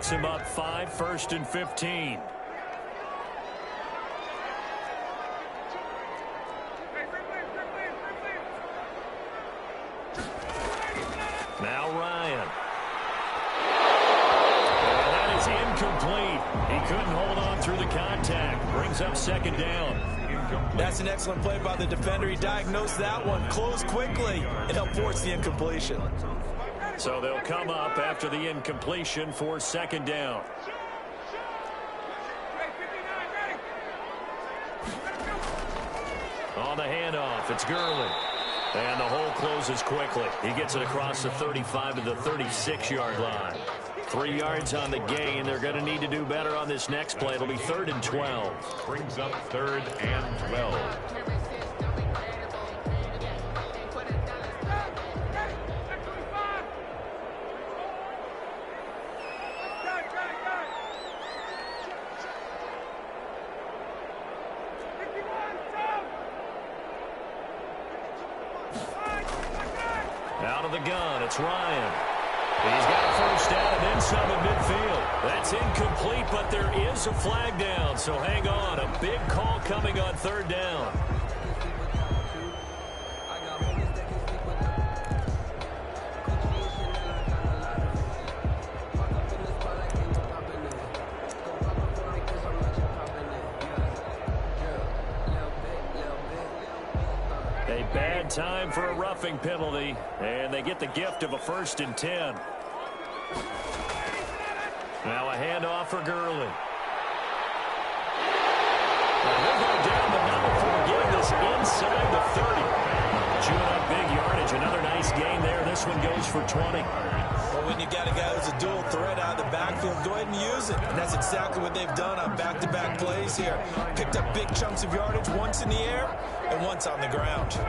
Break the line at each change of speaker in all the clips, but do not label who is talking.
picks him up 5, 1st and 15. Now Ryan. And that is incomplete. He couldn't hold on through the contact. Brings up 2nd down.
That's an excellent play by the defender. He diagnosed that one, closed quickly, and helped force the incompletion.
So they'll come up after the incompletion for 2nd down. On the handoff, it's Gurley. And the hole closes quickly. He gets it across the 35 to the 36-yard line. 3 yards on the gain. They're going to need to do better on this next play. It'll be 3rd and 12.
Brings up 3rd and 12.
Out of the gun, it's Ryan. He's got a 1st down and then some at midfield. That's incomplete, but there is a flag down, so hang on. A big call coming on 3rd down. A bad time for a roughing penalty, and they get the gift of a 1st and 10. Now a handoff for Gurley. Now he'll go down, but not before getting this inside the 30. Chewing up big yardage. Another nice gain there. This one goes for 20.
Well, when you got a guy who's a dual threat out of the backfield, go ahead and use it. And that's exactly what they've done on back-to-back plays here. Picked up big chunks of yardage, once in the air and once on the ground.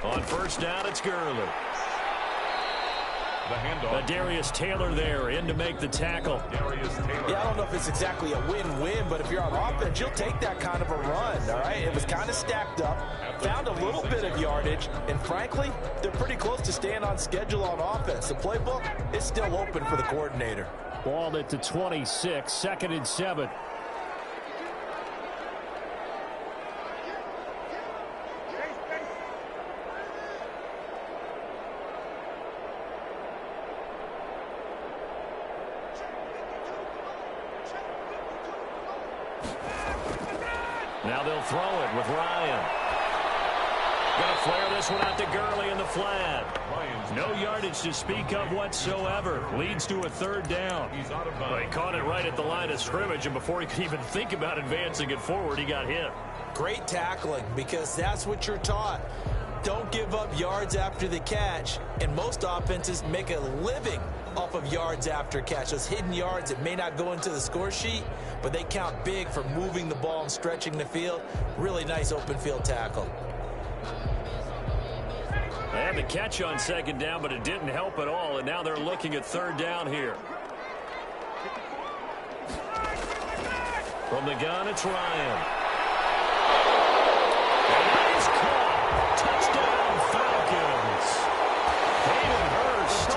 On 1st down, it's Gurley.
The handoff.
Darius Taylor there in to make the tackle.
Yeah, I don't know if it's exactly a win-win, but if you're on offense, you'll take that kind of a run, all right? It was kind of stacked up, found a little bit of yardage, and frankly, they're pretty close to staying on schedule on offense. The playbook is still open for the coordinator.
Ball at the 26, 2nd and 7. Now they'll throw it with Ryan. Going to flare this one out to Gurley in the flat. No yardage to speak of whatsoever. Leads to a 3rd down. Well, he caught it right at the line of scrimmage, and before he could even think about advancing it forward, he got hit.
Great tackling, because that's what you're taught. Don't give up yards after the catch, and most offenses make a living off of yards after catch. Those hidden yards that may not go into the score sheet, but they count big for moving the ball and stretching the field. Really nice open field tackle.
They had the catch on 2nd down, but it didn't help at all, and now they're looking at 3rd down here. From the gun, it's Ryan. And that is caught. Touchdown, Falcons. Hayden Hurst,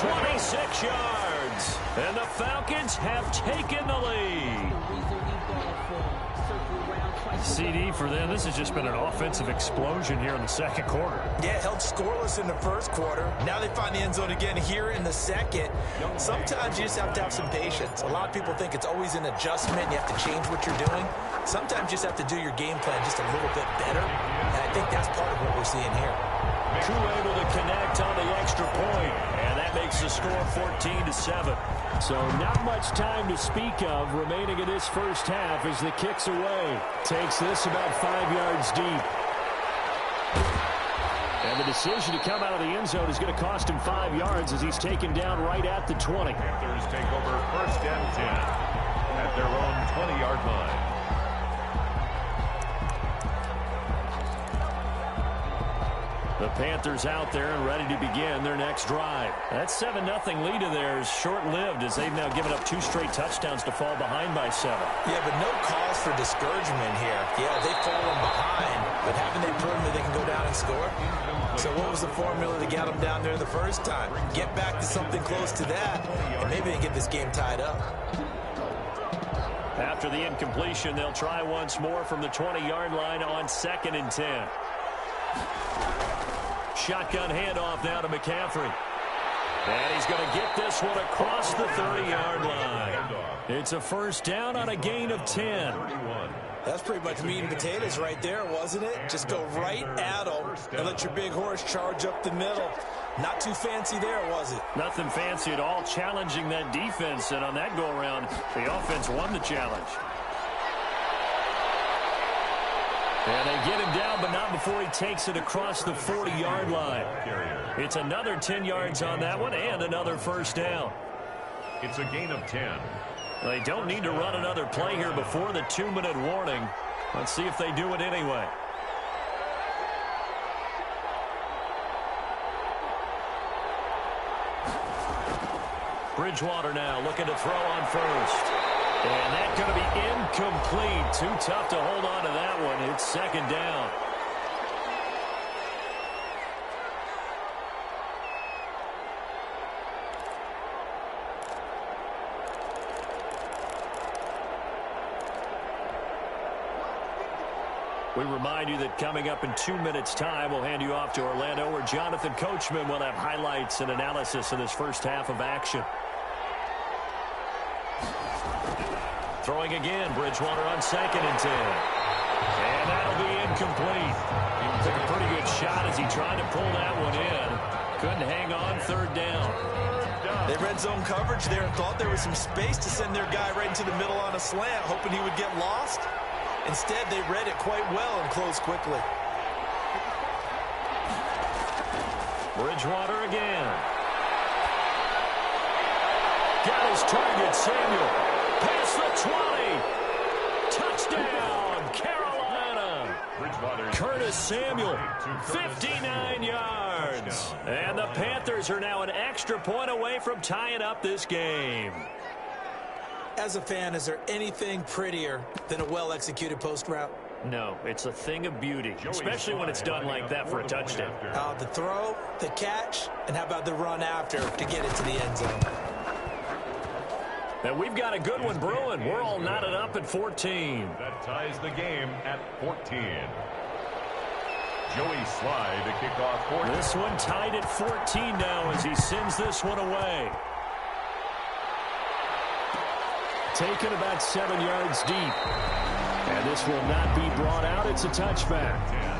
26 yards. And the Falcons have taken the lead. CD for them. This has just been an offensive explosion here in the 2nd quarter.
Yeah, held scoreless in the 1st quarter. Now they find the end zone again here in the 2nd. Sometimes you just have to have some patience. A lot of people think it's always an adjustment. You have to change what you're doing. Sometimes you just have to do your game plan just a little bit better. And I think that's part of what we're seeing here.
Crew able to connect on the extra point, and that makes the score 14-7. So not much time to speak of remaining in this 1st half as the kick's away. Takes this about 5 yards deep. And the decision to come out of the end zone is going to cost him 5 yards as he's taken down right at the 20.
Panthers take over 1st and 10 at their own 20-yard line.
The Panthers out there and ready to begin their next drive. That 7-0 lead of theirs short-lived as they've now given up 2 straight touchdowns to fall behind by 7.
Yeah, but no cause for discouragement here. Yeah, they've fallen behind, but haven't they proven that they can go down and score? So what was the formula to get them down there the first time? Get back to something close to that, and maybe they get this game tied up.
After the incompletion, they'll try once more from the 20-yard line on 2nd and 10. Shotgun handoff now to McCaffrey. And he's going to get this one across the 30-yard line. It's a first down on a gain of 10.
That's pretty much meat and potatoes right there, wasn't it? Just go right at them and let your big horse charge up the middle. Not too fancy there, was it?
Nothing fancy at all, challenging that defense. And on that go-around, the offense won the challenge. And they get him down, but not before he takes it across the 40-yard line. It's another 10 yards on that one and another first down.
It's a gain of 10.
They don't need to run another play here before the 2-minute warning. Let's see if they do it anyway. Bridgewater now looking to throw on first. And that's going to be incomplete. Too tough to hold on to that one. It's 2nd down. We remind you that coming up in 2 minutes' time, we'll hand you off to Orlando, where Jonathan Coachman will have highlights and analysis of this first half of action. Throwing again, Bridgewater on 2nd and 10. And that'll be incomplete. He took a pretty good shot as he tried to pull that one in. Couldn't hang on, 3rd down.
They red zone coverage there and thought there was some space to send their guy right into the middle on a slant, hoping he would get lost. Instead, they read it quite well and closed quickly.
Bridgewater again. Got his target, Samuel. Past the 20. Touchdown, Carolina. Curtis Samuel, 59 yards. And the Panthers are now an extra point away from tying up this game.
As a fan, is there anything prettier than a well-executed post route?
No, it's a thing of beauty, especially when it's done like that for a touchdown.
The throw, the catch, and how about the run after to get it to the end zone?
And we've got a good one brewing. We're all knotted up at 14.
That ties the game at 14. Joey Slye to kick off 14.
This one tied at 14 now as he sends this one away. Taken about 7 yards deep. And this will not be brought out. It's a touchback.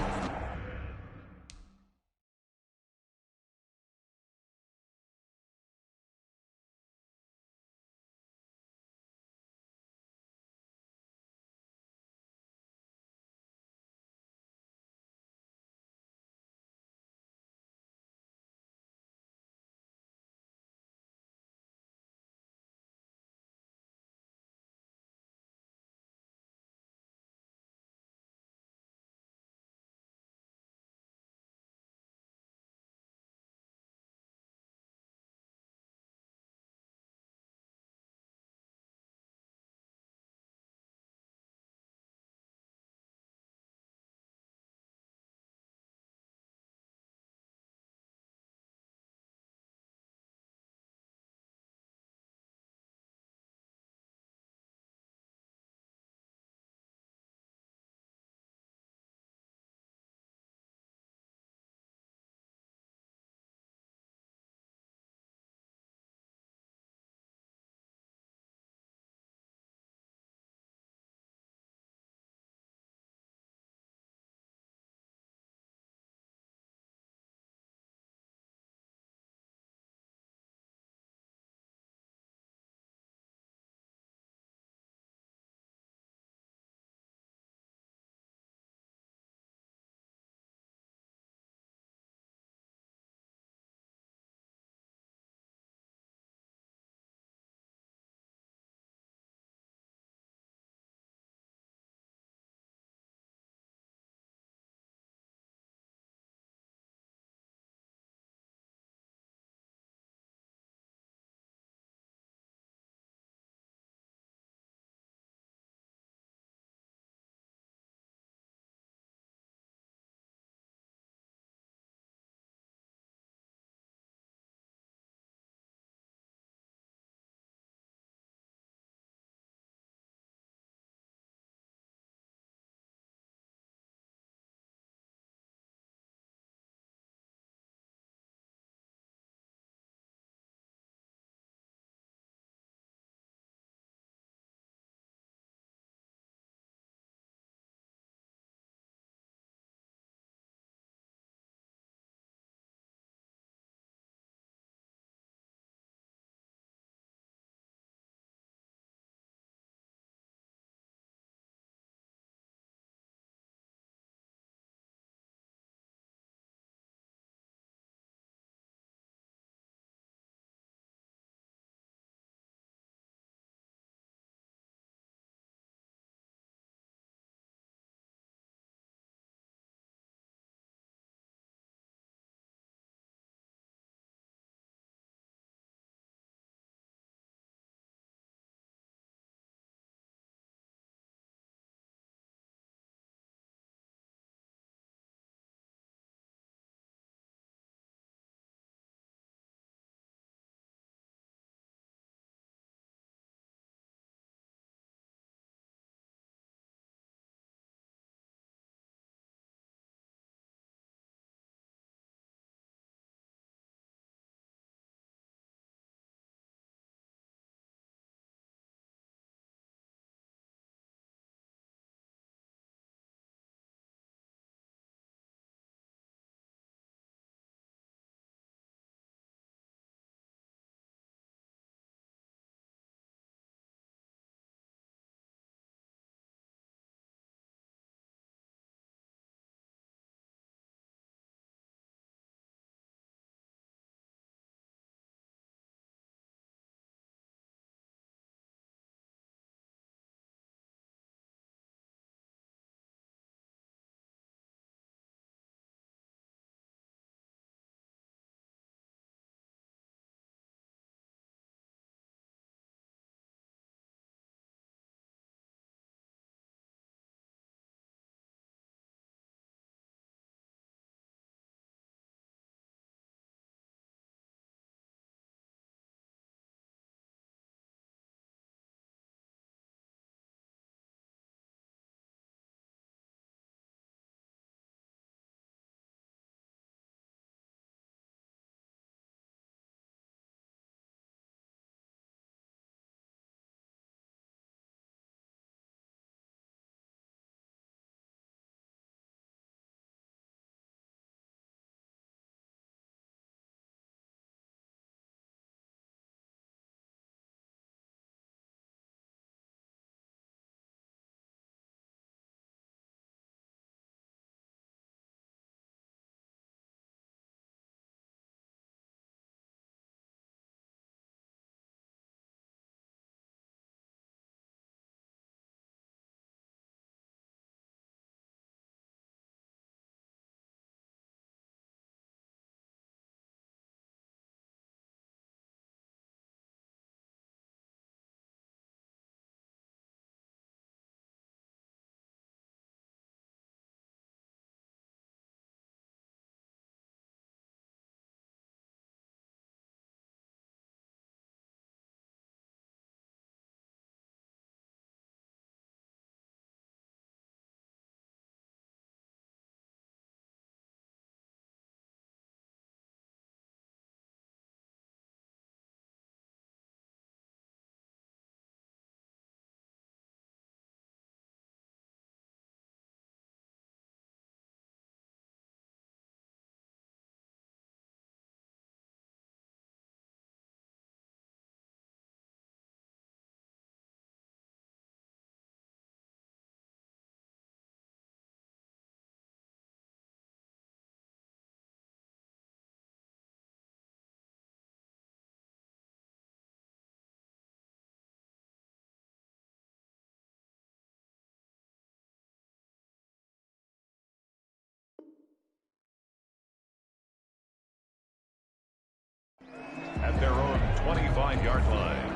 25-yard line.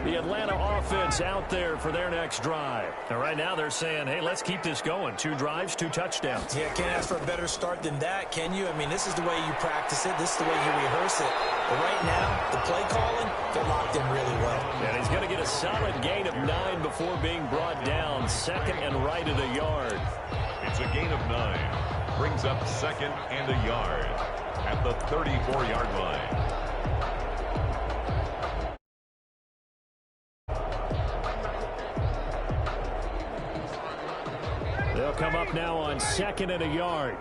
The Atlanta offense out there for their next drive. And right now they're saying, hey, let's keep this going. 2 drives, 2 touchdowns.
Yeah, can't ask for a better start than that, can you? I mean, this is the way you practice it. This is the way you rehearse it. But right now, the play calling, they're locked in really well.
And he's going to get a solid gain of 9 before being brought down. Second and right at a yard.
It's a gain of 9. Brings up second and a yard at the 34-yard line.
They'll come up now on second and a yard.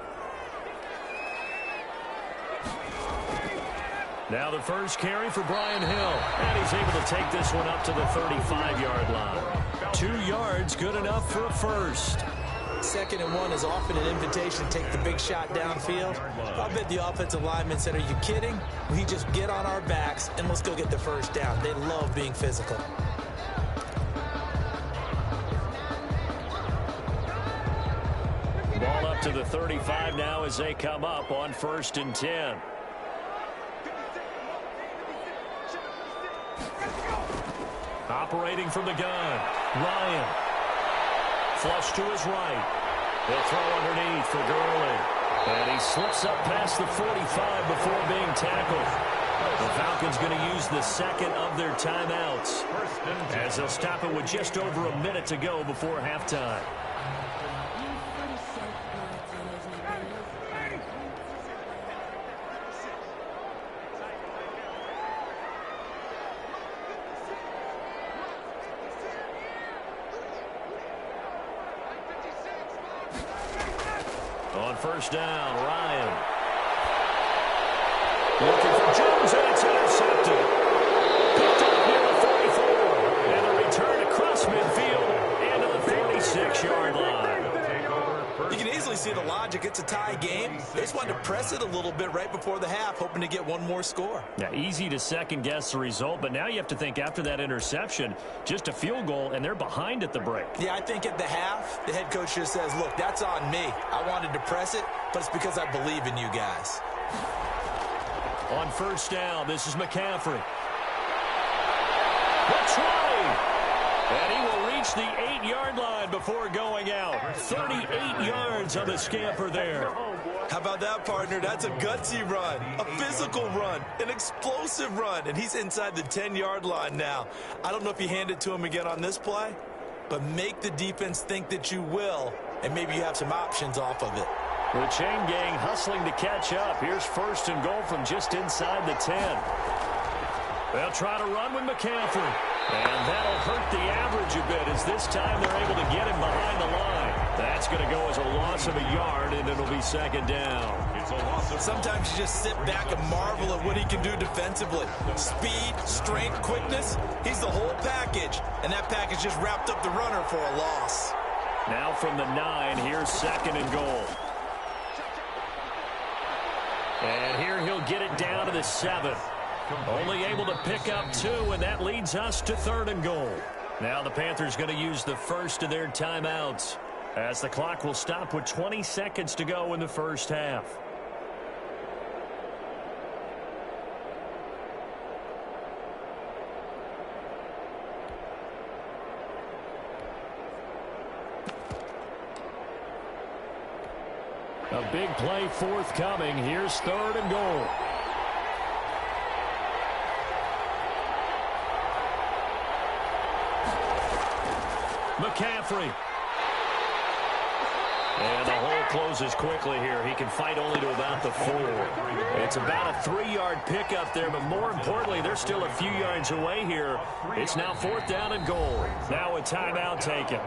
Now the first carry for Brian Hill. And he's able to take this one up to the 35-yard line. 2 yards, good enough for a first.
Second and 1 is often an invitation to take the big shot downfield. I bet the offensive linemen said, are you kidding? We just get on our backs and let's go get the first down. They love being physical.
Ball up to the 35 now as they come up on 1st and 10. Operating from the gun, Ryan. Flush to his right. They'll throw underneath for Gurley. And he slips up past the 45 before being tackled. The Falcons going to use the second of their timeouts as they'll stop it with just over a minute to go before halftime. On 1st down, Ryan. Looking for Jones, and it's intercepted. Picked up near the 44. And a return across midfield into the 46-yard line.
You can easily see the logic. It's a tie game. They just wanted to press it a little bit right before the half, hoping to get one more score.
Yeah, easy to second-guess the result, but now you have to think after that interception, just a field goal, and they're behind at the break.
Yeah, I think at the half, the head coach just says, look, that's on me. I wanted to press it, but it's because I believe in you guys.
On 1st down, this is McCaffrey. That's right! And he will reach the 8-yard line before going out. 38 yards on the scamper there.
How about that, partner? That's a gutsy run, a physical run, an explosive run, and he's inside the 10-yard line now. I don't know if you hand it to him again on this play, but make the defense think that you will, and maybe you have some options off of it.
The chain gang hustling to catch up. Here's 1st and goal from just inside the 10. They'll try to run with McCaffrey. And that'll hurt the average a bit as this time they're able to get him behind the line. That's going to go as a loss of a yard, and it'll be 2nd down.
It's a loss of...
Sometimes you just sit back and marvel at what he can do defensively. Speed, strength, quickness, he's the whole package. And that package just wrapped up the runner for a loss.
Now from the 9, here's 2nd and goal. And here he'll get it down to the 7. Only able to pick up 2, and that leads us to 3rd and goal. Now the Panthers going to use the first of their timeouts as the clock will stop with 20 seconds to go in the first half. A big play forthcoming. Here's 3rd and goal. McCaffrey. And the hole closes quickly here. He can fight only to about the 4. It's about a 3-yard pickup there, but more importantly, they're still a few yards away here. It's now 4th down and goal. Now a timeout taken.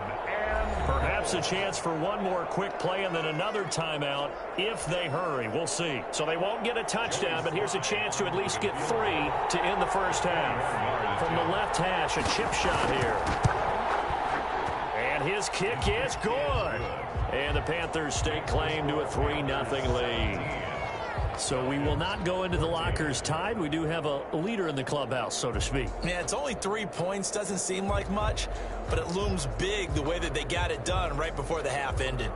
Perhaps a chance for one more quick play and then another timeout if they hurry. We'll see. So they won't get a touchdown, but here's a chance to at least get 3 to end the first half. From the left hash, a chip shot here. And his kick is good. And the Panthers stake claim to a 3-0 lead. So we will not go into the lockers tied. We do have a leader in the clubhouse, so to speak.
Yeah, it's only 3 points. Doesn't seem like much, but it looms big the way that they got it done right before the half ended.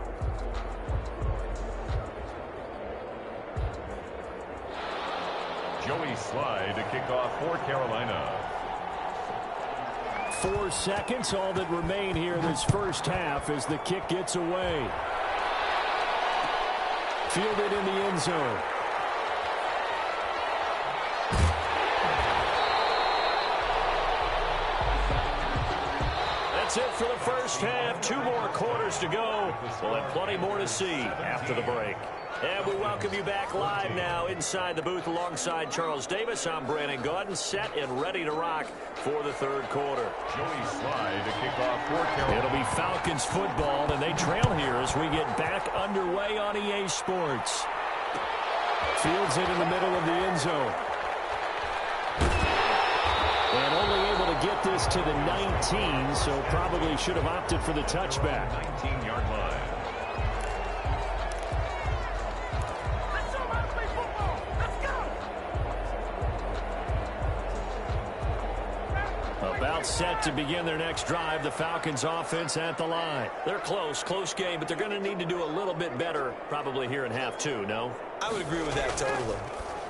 Joey Slye to kick off for Carolina.
4 seconds, all that remain here this first half as the kick gets away. Fielded in the end zone. That's it for the first half. 2 more quarters to go. We'll have plenty more to see after the break. And we welcome you back live now inside the booth alongside Charles Davis. I'm Brandon Gaudin, set and ready to rock for the third quarter.
Joey Slye to kick off for Carolina.
It'll be Falcons football, and they trail here as we get back underway on EA Sports. Fields it in the middle of the end zone. And only able to get this to the 19, so probably should have opted for the touchback.
19-yard line.
About set to begin their next drive, the Falcons offense at the line. They're close game, but they're going to need to do a little bit better probably here in half 2, no?
I would agree with that totally.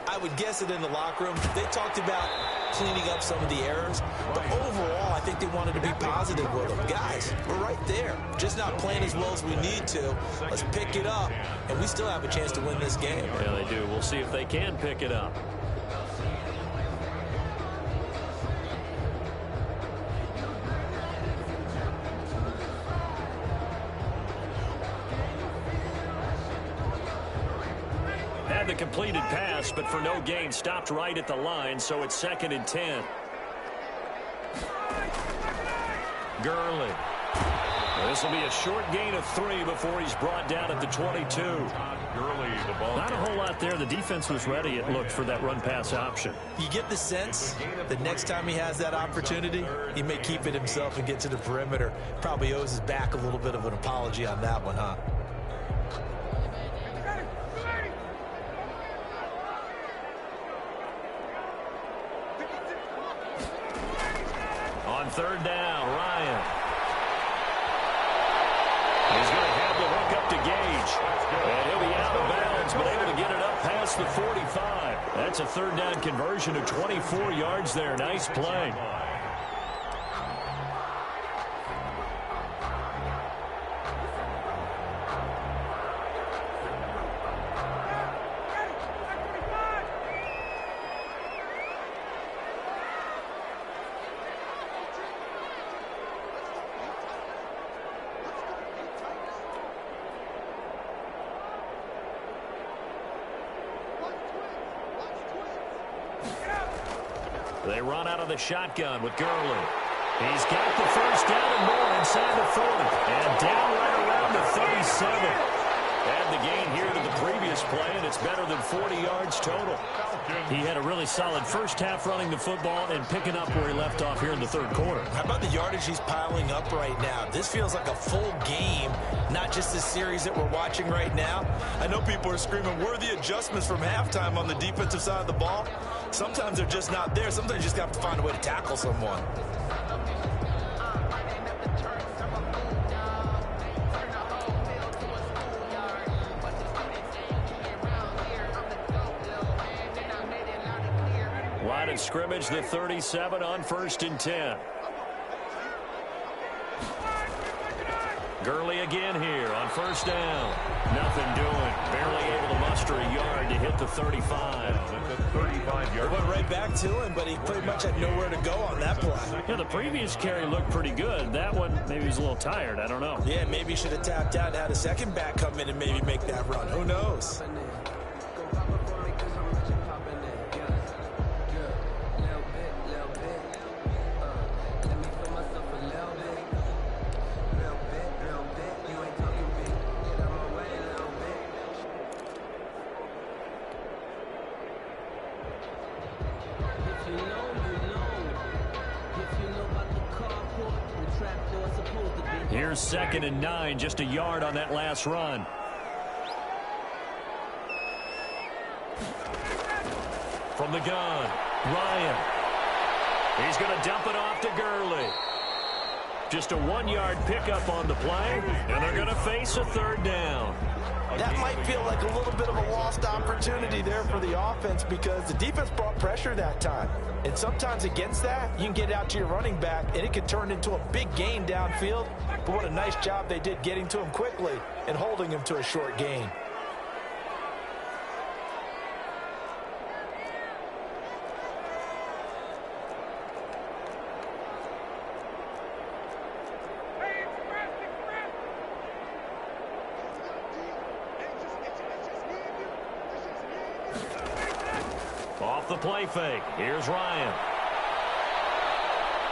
I would guess it in the locker room. They talked about cleaning up some of the errors, but overall, I think they wanted to be positive with them. Guys, we're right there. Just not playing as well as we need to. Let's pick it up, and we still have a chance to win this game.
Yeah, they do. We'll see if they can pick it up. The completed pass, but for no gain, stopped right at the line, so it's 2nd and 10. Gurley. This will be a short gain of 3 before he's brought down at the 22.
Gurley, the ball.
Not a whole lot there. The defense was ready, it looked, for that run-pass option.
You get the sense that next time he has that opportunity, he may keep it himself and get to the perimeter. Probably owes his back a little bit of an apology on that one, huh? On 3rd down, Ryan. He's going to have the hook up to Gage. And he'll be out of bounds, but able to get it up past the 45. That's a 3rd down conversion of 24 yards there. Nice play. They run out of the shotgun with Gurley. He's got the first down and more inside the 40. And down right around the 37. Add the gain here to the previous play, and it's better than 40 yards total. He had a really solid first half running the football and picking up where he left off here in the 3rd quarter. How about the yardage he's piling up right now? This feels like a full game, not just this series that we're watching right now. I know people are screaming, where are the adjustments from halftime on the defensive side of the ball? Sometimes they're just not there. Sometimes you just have to find a way to tackle someone.
Line of scrimmage, the 37 on 1st and 10. Gurley again here on 1st down. Nothing doing. Barely able to muster a yard to hit the 35.
That's a 35-yard.
Went right back to him, but he pretty much had nowhere to go on that play.
Yeah, the previous carry looked pretty good. That one, maybe he's a little tired. I don't know.
Yeah, maybe he should have tapped out and had a second back come in and maybe make that run. Who knows?
Here's 2nd and 9, just a yard on that last run. From the gun, Ryan. He's going to dump it off to Gurley. Just a 1-yard pickup on the play, and they're going to face a third down.
That might feel like a little bit of a lost opportunity there for the offense because the defense brought pressure that time. And sometimes against that, you can get it out to your running back, and it can turn into a big gain downfield. But what a nice job they did getting to him quickly and holding him to a short gain.
Off the play fake. Here's Ryan.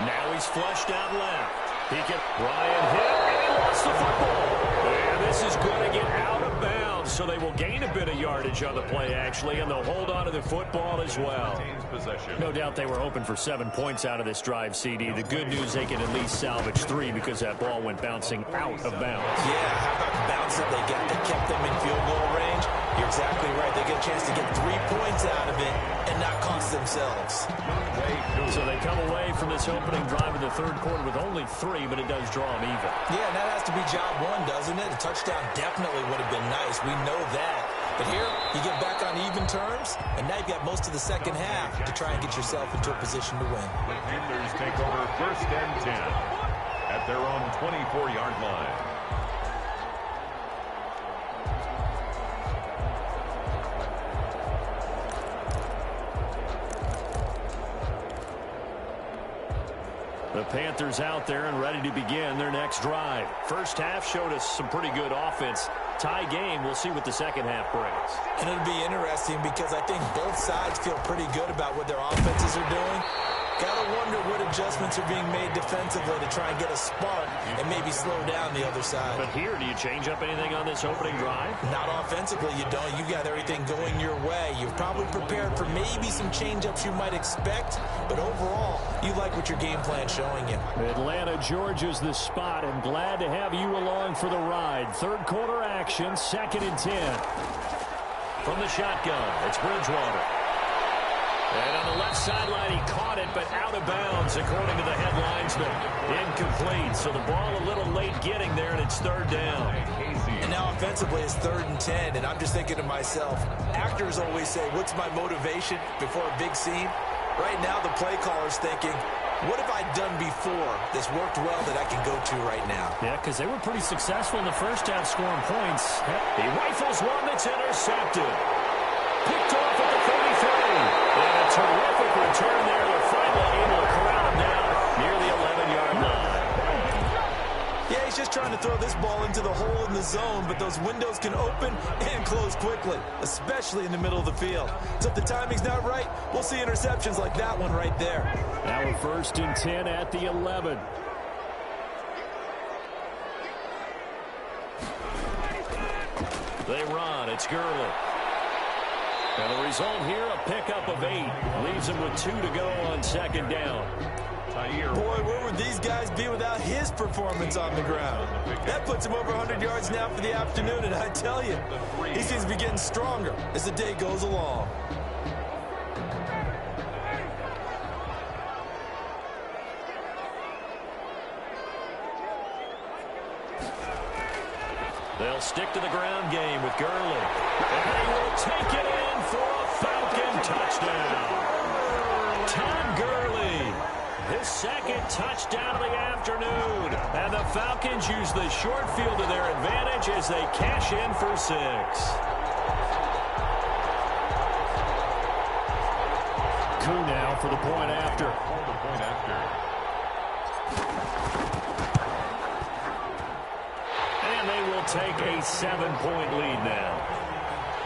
Now he's flushed out left. Ryan hit, and he lost the football. And this is going to get out of bounds, so they will gain a bit of yardage on the play, actually, and they'll hold on to the football as well. No doubt they were hoping for 7 points out of this drive, CD. The good news, they can at least salvage 3 because that ball went bouncing out of bounds.
Yeah, how about the bounce that they kept them in field goal range? You're exactly right. They get a chance to get 3 points out of it and not cost themselves.
So they come away from this opening drive in the third quarter with only 3, but it does draw them even.
Yeah, and that has to be job 1, doesn't it? A touchdown definitely would have been nice. We know that. But here, you get back on even terms, and now you've got most of the second half to try and get yourself into a position to win.
The Panthers take over 1st and 10 at their own 24-yard line.
The Panthers out there and ready to begin their next drive. First half showed us some pretty good offense. Tie game, we'll see what the second half brings.
And it'll be interesting because I think both sides feel pretty good about what their offenses are doing. Gotta wonder what adjustments are being made defensively to try and get a spark and maybe slow down the other side.
But here, do you change up anything on this opening drive?
Not offensively, you don't. You got everything going your way. You've probably prepared for maybe some change-ups you might expect, but overall, you like what your game plan's showing you.
Atlanta, Georgia's the spot, and glad to have you along for the ride. Third quarter action, 2nd and 10. From the shotgun, it's Bridgewater. And on the left sideline, he caught it, but out of bounds, according to the head linesman. Incomplete, so the ball a little late getting there, and it's third down.
And now offensively, it's 3rd and 10, and I'm just thinking to myself, actors always say, what's my motivation before a big scene? Right now, the play caller's thinking, what have I done before that's worked well that I can go to right now?
Yeah, because they were pretty successful in the first half scoring points. He rifles one that's intercepted. Picked off at the 33. And a terrific return there. They're finally able to corral him down near the 11-yard line.
Yeah, he's just trying to throw this ball into the hole in the zone, but those windows can open and close quickly, especially in the middle of the field. So if the timing's not right, we'll see interceptions like that one right there.
Now a 1st and 10 at the 11. They run. It's Gurley. And the result here, a pickup of 8. Leaves him with 2 to go on 2nd down.
Boy, where would these guys be without his performance on the ground? That puts him over 100 yards now for the afternoon, and I tell you, he seems to be getting stronger as the day goes along.
They'll stick to the ground game with Gurley. And they will take it in for a Falcon touchdown. Todd Gurley, his 2nd touchdown of the afternoon. And the Falcons use the short field to their advantage as they cash in for 6. Koo now for the point after. And they will take a 7-point lead now.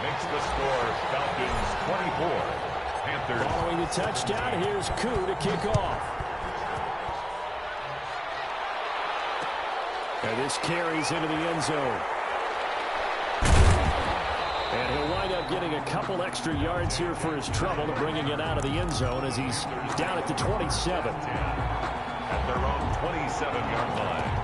Makes the score Falcons 24. Panthers.
Following the touchdown, here's Koo to kick off. And this carries into the end zone. And he'll wind up getting a couple extra yards here for his trouble to bringing it out of the end zone as he's down at the 27.
At their own 27-yard line.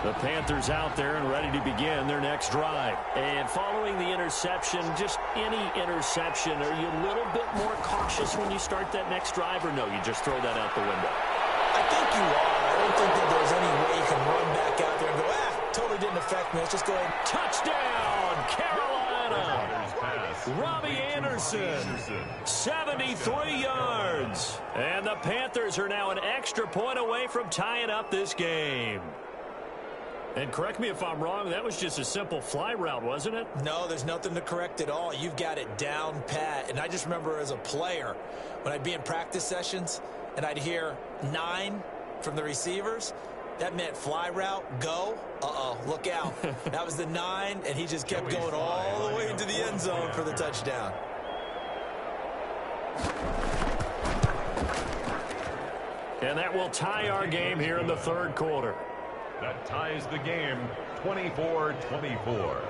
The Panthers out there and ready to begin their next drive.
And following the interception, just any interception, are you a little bit more cautious when you start that next drive, or no, you just throw that out the window?
I think you are. I don't think that there's any way you can run back out there and go, totally didn't affect me. Let's just go ahead.
Touchdown, Carolina! Robbie Anderson, 73 yards. And the Panthers are now an extra point away from tying up this game. And correct me if I'm wrong, that was just a simple fly route, wasn't it?
No, there's nothing to correct at all. You've got it down pat. And I just remember as a player, when I'd be in practice sessions and I'd hear 9 from the receivers, that meant fly route, go. Look out. That was the 9, and he just kept going all the way into the end zone for the touchdown.
And that will tie our game here in the third quarter.
That ties the game, 24-24.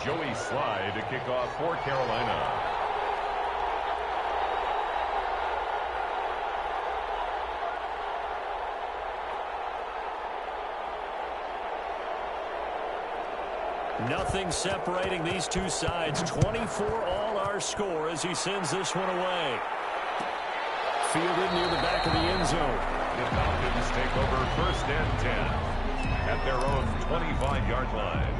Joey Slye to kick off for Carolina.
Nothing separating these two sides. 24 all our score as he sends this one away. Fielded near the back of the end zone.
The Falcons take over 1st and 10 at their own 25-yard line.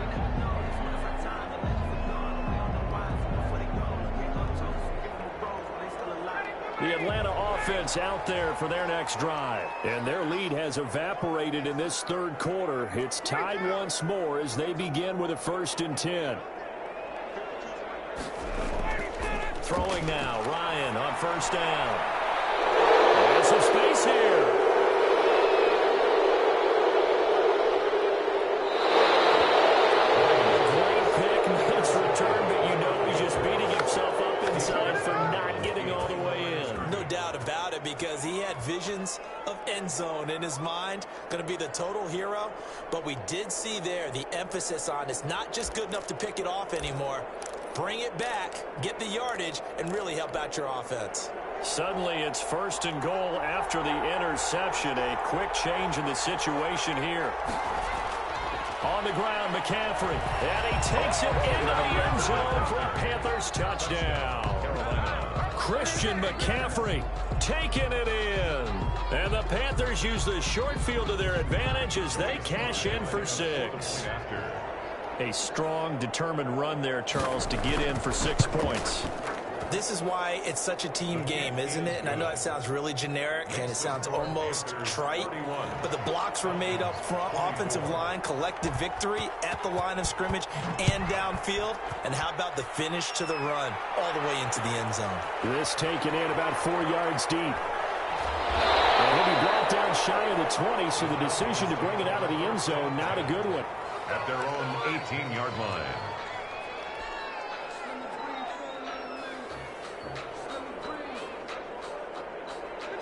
The Atlanta offense out there for their next drive. And their lead has evaporated in this third quarter. It's tied once more as they begin with a 1st and 10. Throwing now, Ryan on 1st down. There's some space here. Great pick, nice return, but you know he's just beating himself up inside for not getting all the way in.
No doubt about it, because he had visions of end zone in his mind. Going to be the total hero. But we did see there the emphasis on it's not just good enough to pick it off anymore. Bring it back, get the yardage, and really help out your offense.
Suddenly it's 1st and goal after the interception. A quick change in the situation here. On the ground, McCaffrey. And he takes it into the end zone for a Panthers touchdown. Christian McCaffrey taking it in. And the Panthers use the short field to their advantage as they cash in for 6. A strong, determined run there, Charles, to get in for 6 points.
This is why it's such a team game, isn't it? And I know it sounds really generic and it sounds almost trite, but the blocks were made up front, offensive line, collective victory at the line of scrimmage and downfield. And how about the finish to the run all the way into the end zone?
This taken in about 4 yards deep. And he'll be brought down shy of the 20, so the decision to bring it out of the end zone, not a good one.
At their own 18-yard line.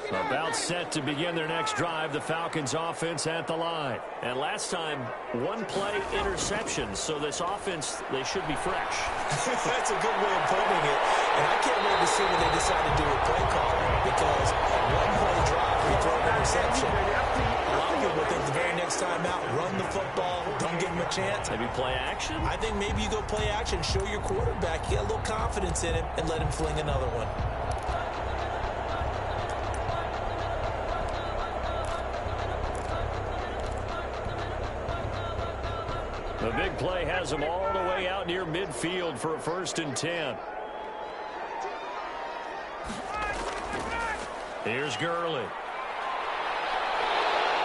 About set to begin their next drive, the Falcons offense at the line. And last time, 1-play interception, so this offense, they should be fresh.
That's a good way of putting it. And I can't wait to see what they decide to do with play calling, because 1-play drive, we throw an interception. A lot of people think the very next time out, run the football, don't give them a chance.
Maybe play action?
I think maybe you go play action, show your quarterback, you got a little confidence in him, and let him fling another one.
The big play has them all the way out near midfield for a 1st and 10. Here's Gurley.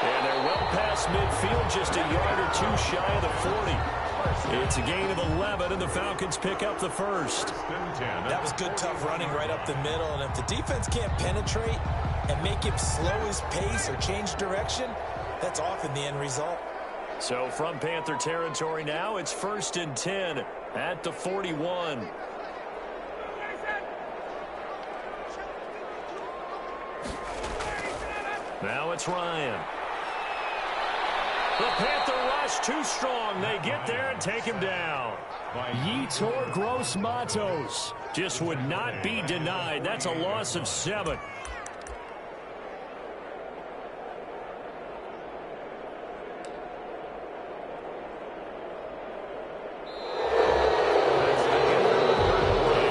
And they're well past midfield, just a yard or 2 shy of the 40. It's a gain of 11, and the Falcons pick up the 1st.
That was good, tough running right up the middle. And if the defense can't penetrate and make him slow his pace or change direction, that's often the end result.
So from Panther territory now, it's 1st and 10 at the 41. Now it's Ryan. The Panther rush too strong. They get there and take him down.
Yetur Gross-Matos
Just would not be denied. That's a loss of 7.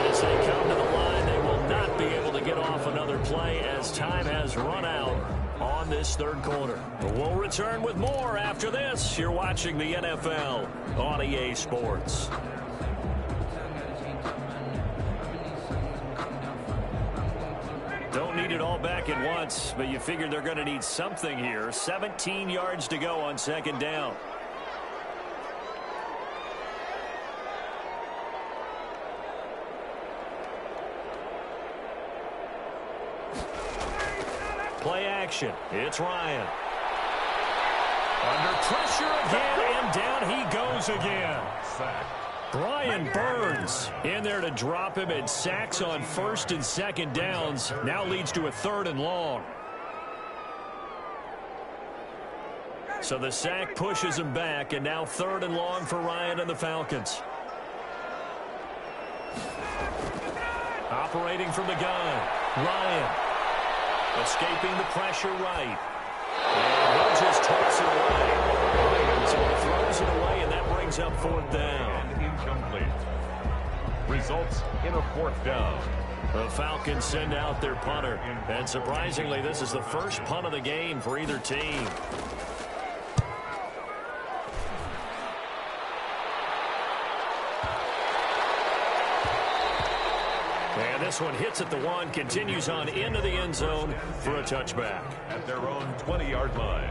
As they come to the line, they will not be able to get off another play as time has run out on this third quarter. We'll return with more after this. You're watching the NFL on EA Sports. Don't need it all back at once, but you figure they're going to need something here. 17 yards to go on second down. Play action. It's Ryan. Under pressure again, and down he goes again. Brian Burns in there to drop him, and sacks on first and second downs. Now leads to a 3rd and long. So the sack pushes him back, and now 3rd and long for Ryan and the Falcons. Operating from the gun, Ryan. Escaping the pressure right. And he'll just toss it away. So he throws it away, and that brings up 4th down.
Incomplete. Results in a 4th down.
The Falcons send out their punter. And surprisingly, this is the first punt of the game for either team. And this one hits at the 1, continues on into the end zone for a touchback.
At their own 20-yard line.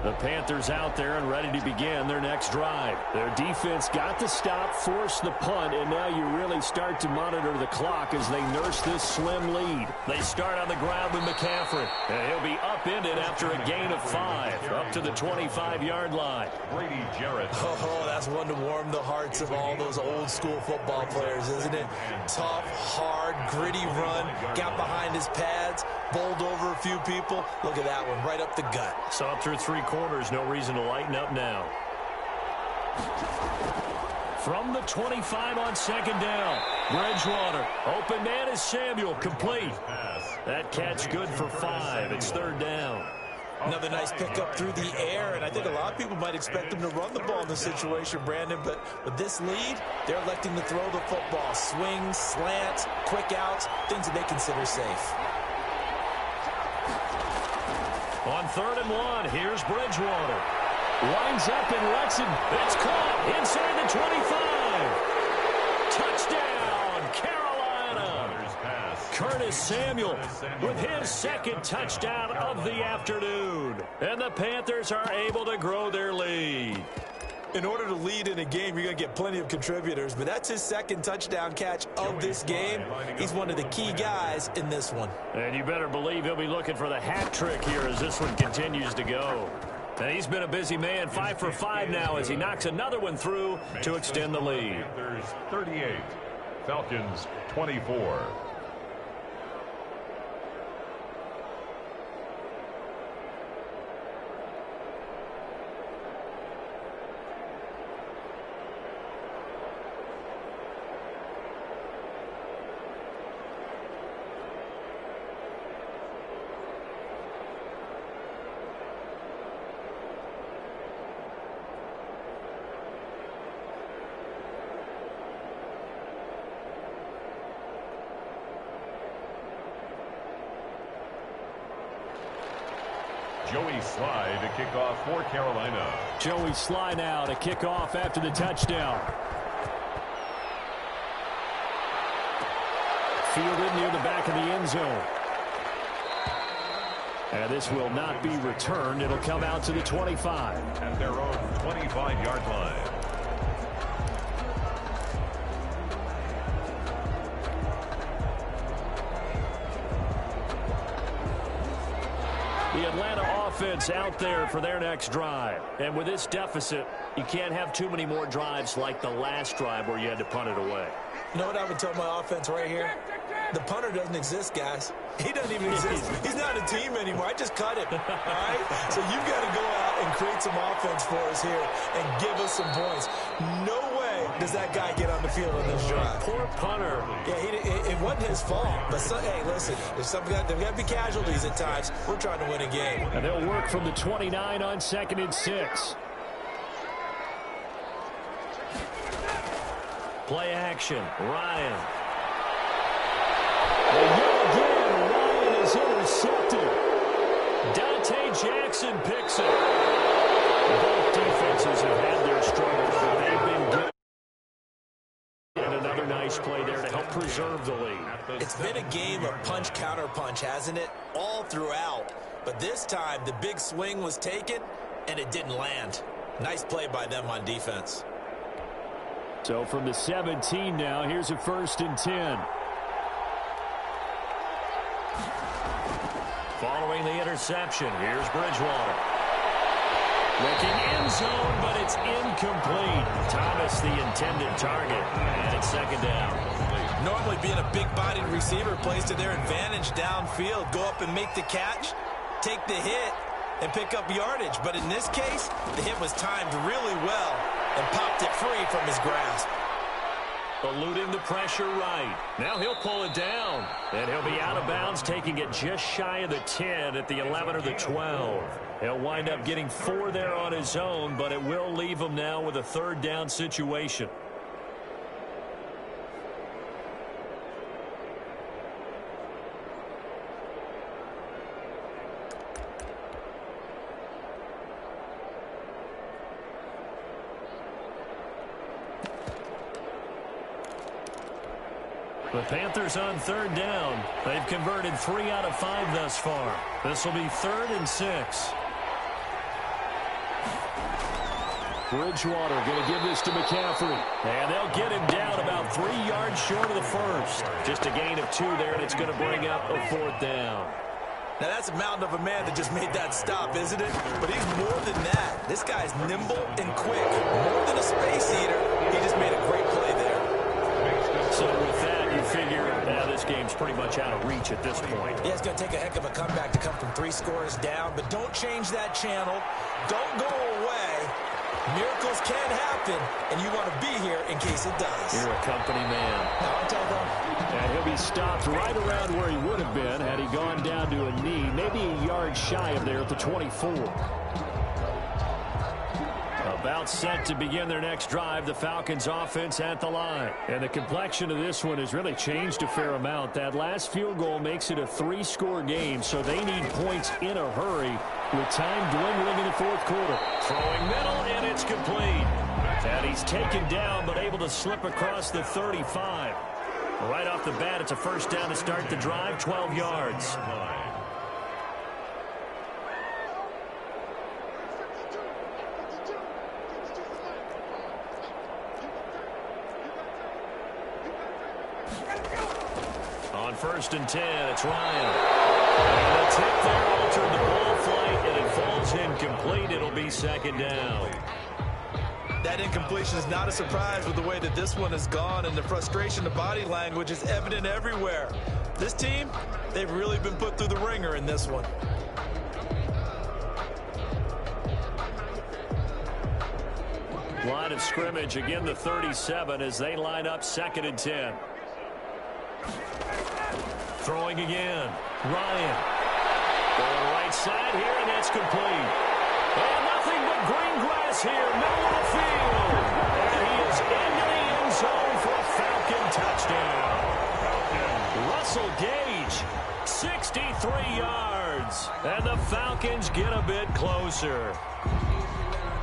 The Panthers out there and ready to begin their next drive.
Their defense got the stop, forced the punt, and now you really start to monitor the clock as they nurse this slim lead.
They start on the ground with McCaffrey. And he'll be upended after a gain of 5, up to the 25-yard line.
Brady Jarrett.
Oh, that's one to warm the hearts of all those old-school football players, isn't it? Tough, hard, gritty run, got behind his pads, bowled over a few people. Look at that one, right up the gut.
So up through 3 quarters, no reason to lighten up now. From the 25 on second down, Bridgewater. Open man is Samuel, complete. That catch good for 5. It's 3rd down.
Another nice pickup through the air, and I think a lot of people might expect them to run the ball in this situation, Brandon, but with this lead, they're electing to throw the football. Swings, slants, quick outs, things that they consider safe.
On 3rd and 1, here's Bridgewater. Lines up and lets it. It's caught inside the 25. Touchdown, Carolina. Curtis Samuel with his 2nd touchdown of the afternoon. And the Panthers are able to grow their lead.
In order to lead in a game, you're going to get plenty of contributors, but that's his 2nd touchdown catch of this game. He's one of the key guys in this one.
And you better believe he'll be looking for the hat trick here as this one continues to go. And he's been a busy man, 5 for 5 now as he knocks another one through to extend the lead.
Panthers 38, Falcons 24. Joey Sly to kick off for Carolina.
Joey Sly now to kick off after the touchdown. Fielded near the back of the end zone. And this will not be returned. It'll come out to the 25.
At their own 25-yard line.
The Atlanta offense out there for their next drive. And with this deficit,
You can't have too many more drives like the last drive where you had to punt it away.
You know what I would tell my offense right here? The punter doesn't exist, guys. He doesn't even exist. He's not a team anymore. I just cut him, all right? So you've got to go out and create some offense for us here and give us some points. No way does that guy get on the field on this drive.
Poor punter.
Yeah, it wasn't his fault. But, hey, listen, there's got to be casualties at times. We're trying to win a game.
And they'll work from the 29 on 2nd and 6. Play action. Ryan. And yet again, Ryan is intercepted. Dante Jackson picks it. Both defenses have had their struggles, but they've been good. And another nice play there to help preserve the lead.
It's been a game of punch-counter-punch, hasn't it? All throughout. But this time, the big swing was taken, and it didn't land. Nice play by them on defense.
So from the 17 now, here's a 1st and 10. Following the interception, here's Bridgewater. Looking end zone, but it's incomplete. Thomas the intended target, and it's 2nd down.
Normally being a big-bodied receiver plays to their advantage downfield. Go up and make the catch, take the hit, and pick up yardage. But in this case, the hit was timed really well and popped it free from his grasp.
Eluding the pressure right. Now he'll pull it down. And he'll be out of bounds, taking it just shy of the 10 at the 11 or the 12. He'll wind up getting 4 there on his own, but it will leave him now with a 3rd down situation. The Panthers on 3rd down. They've converted 3 out of 5 thus far. This will be 3rd and 6. Bridgewater going to give this to McCaffrey. And they'll get him down about 3 yards short of the first. Just a gain of 2 there, and it's going to bring up a 4th down.
Now, that's a mountain of a man that just made that stop, isn't it? But he's more than that. This guy's nimble and quick. More than a space eater. He just made a great play there.
So with that, you figure now this game's pretty much out of reach at this point.
Yeah, it's going to take a heck of a comeback to come from 3 scores down. But don't change that channel. Don't go away. Miracles can happen, and you want to be here in case it does.
You're a company man.
No, I'll tell them.
And he'll be stopped right around where he would have been had he gone down to a knee, maybe a yard shy of there at the 24. About set to begin their next drive, the Falcons offense at the line. And the complexion of this one has really changed a fair amount. That last field goal makes it a 3-score game, so they need points in a hurry with time dwindling in the 4th quarter. Throwing middle, and it's complete. And he's taken down, but able to slip across the 35. Right off the bat, it's a 1st down to start the drive, 12 yards. On 1st and 10, it's Ryan. And the tip there altered the ball flight, and it falls incomplete. It'll be 2nd down.
That incompletion is not a surprise with the way that this one has gone, and the frustration, the body language is evident everywhere. This team, they've really been put through the ringer in this one.
Line of scrimmage, again the 37 as they line up 2nd and 10. Throwing again. Ryan. Going right side here, and that's complete. And nothing but green grass here, middle of the field. And he is into the end zone for a Falcon touchdown. Russell Gage, 63 yards. And the Falcons get a bit closer.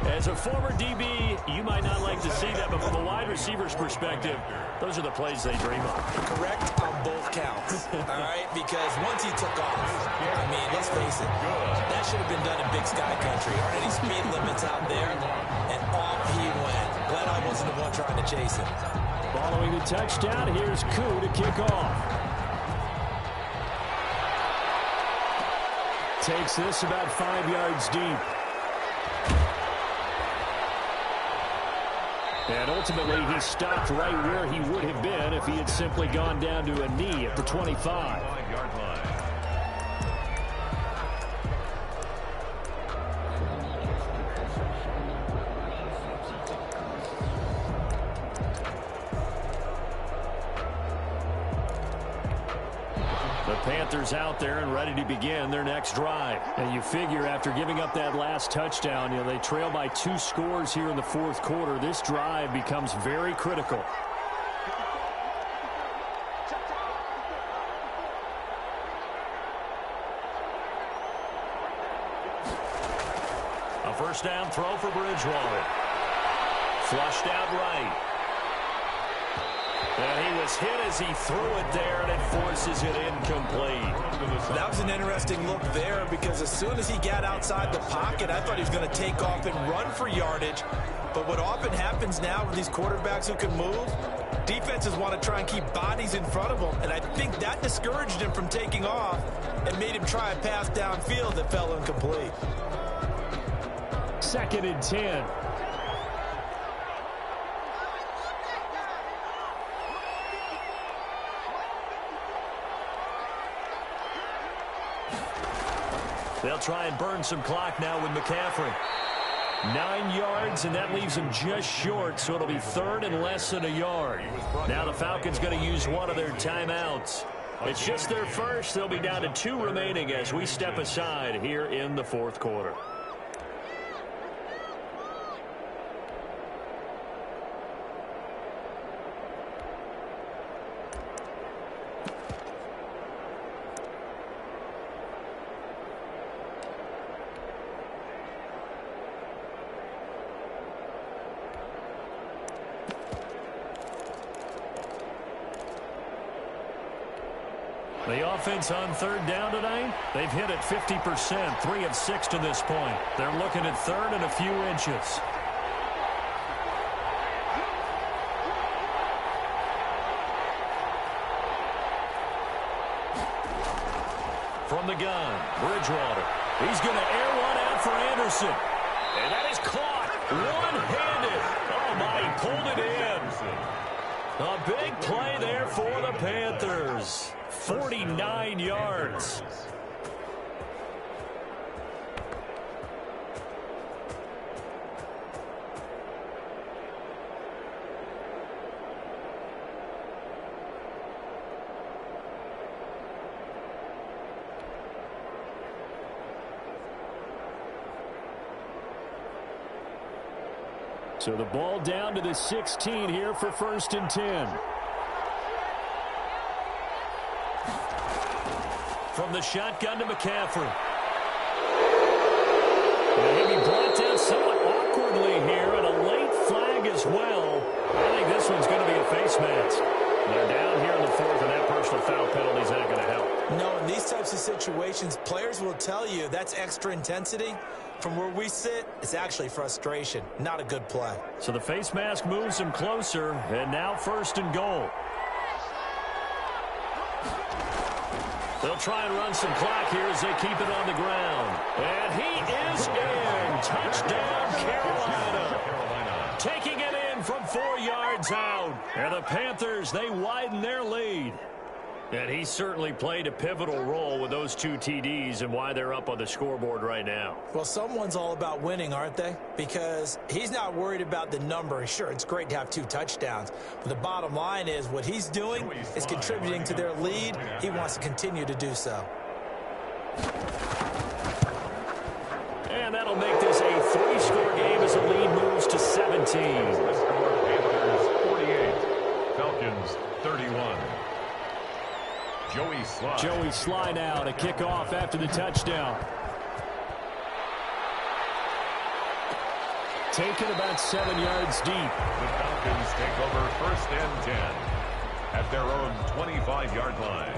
As a former DB, you might not like to see that, but from a wide receiver's perspective, those are the plays they dream of.
Correct on both counts, all right? Because once he took off, I mean, let's face it, that should have been done in Big Sky Country. Aren't any speed limits out there? And off he went. Glad I wasn't the one trying to chase him.
Following the touchdown, here's Koo to kick off. Takes this about 5 yards deep.
And ultimately, he stopped right where he would have been if he had simply gone down to a knee at the 25.
5-yard line.
The Panthers out there and ready to begin their next drive. And you figure after giving up that last touchdown, they trail by 2 scores here in the fourth quarter. This drive becomes very critical. A first down throw for Bridgewater. Flushed out right. And he was hit as he threw it there, and it forces it incomplete.
That was an interesting look there because as soon as he got outside the pocket, I thought he was going to take off and run for yardage. But what often happens now with these quarterbacks who can move, defenses want to try and keep bodies in front of them. And I think that discouraged him from taking off and made him try a pass downfield that fell incomplete.
2nd and 10. They'll try and burn some clock now with McCaffrey. 9 yards, and that leaves him just short, so it'll be 3rd and less than a yard. Now the Falcons going to use one of their timeouts. It's just their first. They'll be down to 2 remaining as we step aside here in the fourth quarter. The offense on 3rd down tonight, they've hit it 50%, 3 of 6 to this point. They're looking at 3rd and a few inches. From the gun, Bridgewater. He's going to air one out for Anderson. And that is caught one-handed. Oh, my, he pulled it in. A big play there for the Panthers. 49 yards. So the ball down to the 16 here for 1st and 10. From the shotgun to McCaffrey. And he'll be brought down somewhat awkwardly here, and a late flag as well. I think this one's going to be a face mask. They're down here in the 4th, and that personal foul penalty is not going to help.
No, in these types of situations, players will tell you that's extra intensity. From where we sit, it's actually frustration. Not a good play.
So the face mask moves him closer, and now 1st and goal. They'll try and run some clock here as they keep it on the ground. And he is in. Touchdown, Carolina. Taking it in from 4 yards out. And the Panthers, they widen their lead. And he certainly played a pivotal role with those 2 TDs and why they're up on the scoreboard right now.
Well, someone's all about winning, aren't they? Because he's not worried about the number. Sure, it's great to have 2 touchdowns. But the bottom line is what he's doing is contributing to their lead. He wants to continue to do so.
And that'll make this a 3-score game as the lead moves to 17.
Panthers 48, Falcons 31.
Joey Sly now to kick off after the touchdown. Taken about 7 yards deep.
The Falcons take over 1st and 10 at their own 25-yard line.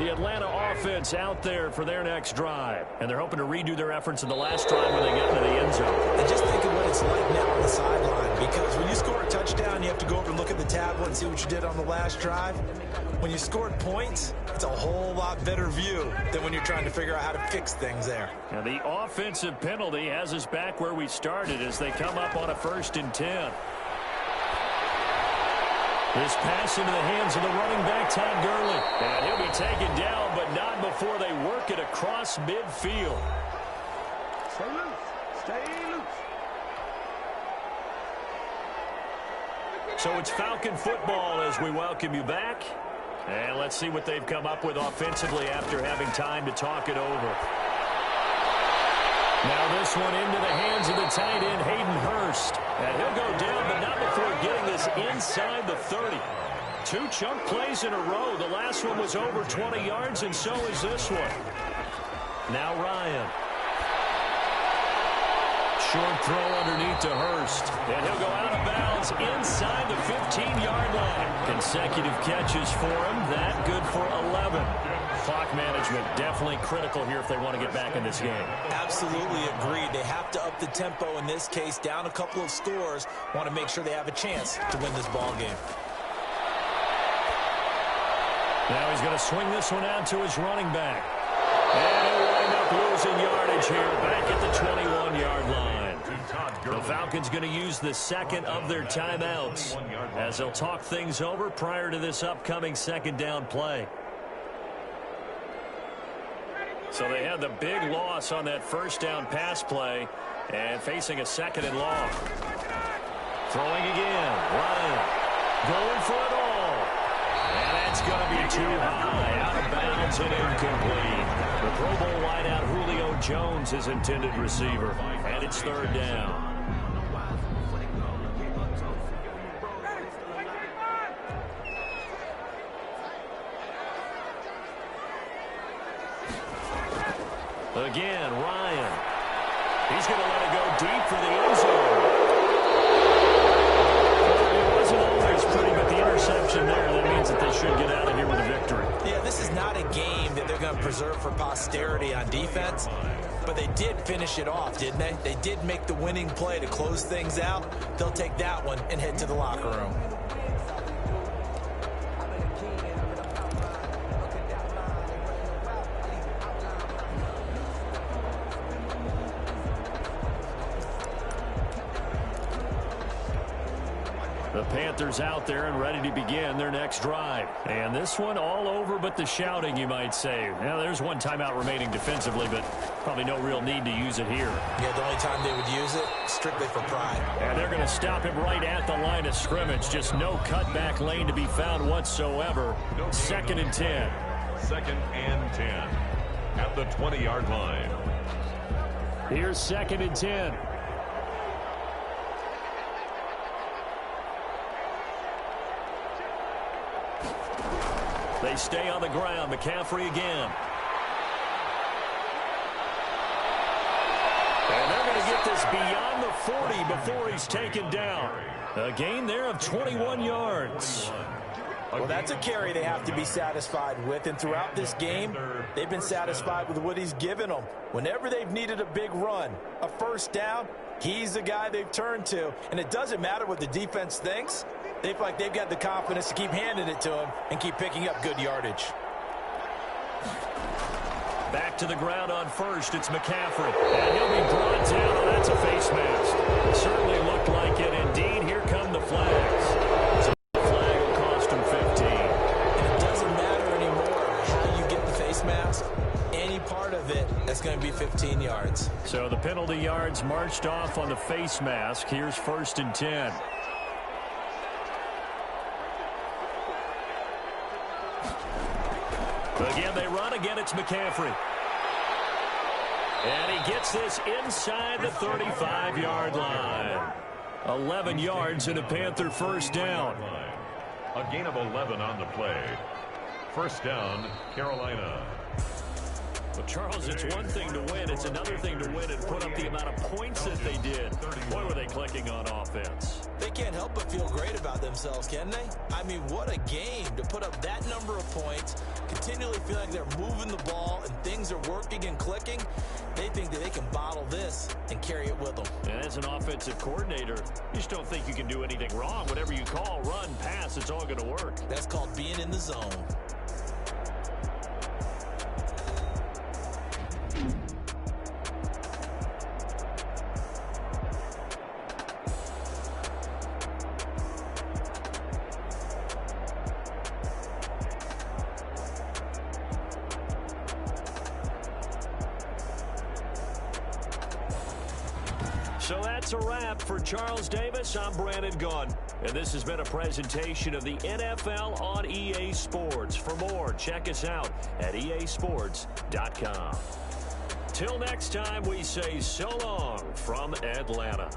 The Atlanta offense out there for their next drive. And they're hoping to redo their efforts in the last drive when they get into the end zone.
And just think of what it's like now on the sideline. Because when you score a touchdown, you have to go over and look at the tablet and see what you did on the last drive. When you scored points, it's a whole lot better view than when you're trying to figure out how to fix things there.
Now the offensive penalty has us back where we started as they come up on a 1st and 10. This pass into the hands of the running back, Todd Gurley. And he'll be taken down, but not before they work it across midfield.
Stay loose. Stay loose.
So it's Falcon football as we welcome you back. And let's see what they've come up with offensively after having time to talk it over. Now this one into the hands of the tight end, Hayden Hurst. And he'll go down, but not before getting this inside the 30. 2 chunk plays in a row. The last one was over 20 yards, and so is this one. Now Ryan. Short throw underneath to Hurst. And he'll go out of bounds inside the 15-yard line. Consecutive catches for him. That good for 11. Clock management definitely critical here if they want to get back in this game.
Absolutely agreed. They have to up the tempo in this case, down a couple of scores. Want to make sure they have a chance to win this ball game.
Now he's going to swing this one out to his running back. And he'll wind up losing yardage here back at the 21-yard line. The Falcons going to use the second of their timeouts as they'll talk things over prior to this upcoming 2nd down play. So they had the big loss on that 1st down pass play and facing a 2nd and long. Throwing again. Ryan going for it all. And that's going to be too high. Out of bounds and incomplete. The Pro Bowl wideout Julio Jones is intended receiver. And it's 3rd down. Again, Ryan. He's going to let it go deep for the end zone. It wasn't always pretty, but the interception there, that means that they should get out of here with a victory.
Yeah, this is not a game that they're going to preserve for posterity on defense, but they did finish it off, didn't they? They did make the winning play to close things out. They'll take that one and head to the locker room.
The Panthers out there and ready to begin their next drive. And this one all over but the shouting, you might say. Now, there's one timeout remaining defensively, but probably no real need to use it here.
Yeah, the only time they would use it, strictly for pride.
And they're going to stop him right at the line of scrimmage. Just no cutback lane to be found whatsoever. 2nd and 10.
2nd and 10 at the 20-yard line.
Here's 2nd and 10. They stay on the ground. McCaffrey again. And they're going to get this beyond the 40 before he's taken down. A gain there of 21 yards.
Well, that's a carry they have to be satisfied with, and throughout this game, they've been satisfied with what he's given them. Whenever they've needed a big run, a 1st down, he's the guy they've turned to, and it doesn't matter what the defense thinks. They feel like they've got the confidence to keep handing it to him and keep picking up good yardage.
Back to the ground on 1st, it's McCaffrey. And he'll be brought down. Oh, that's a face mask. It certainly looked like it. Indeed, here come the flags. So the flag will cost him 15.
And it doesn't matter anymore how you get the face mask. Any part of it, that's going to be 15 yards.
So the penalty yards marched off on the face mask. Here's 1st and 10. Again, they run. Again, it's McCaffrey. And he gets this inside the 35-yard line. 11 yards and a Panther 1st down.
A gain of 11 on the play. 1st down, Carolina.
Well, Charles, it's one thing to win. It's another thing to win and put up the amount of points that they did. Boy, were they clicking on offense.
They can't help but feel great about themselves. themselves, can they? I mean, what a game to put up that number of points, continually feel like they're moving the ball and things are working and clicking. They think that they can bottle this and carry it with them.
And as an offensive coordinator, you just don't think you can do anything wrong. Whatever you call, run, pass, it's all going to work.
That's called being in the zone.
So that's a wrap for Charles Davis. I'm Brandon Gunn, and this has been a presentation of the NFL on EA Sports. For more, check us out at easports.com. Till next time, we say so long from Atlanta.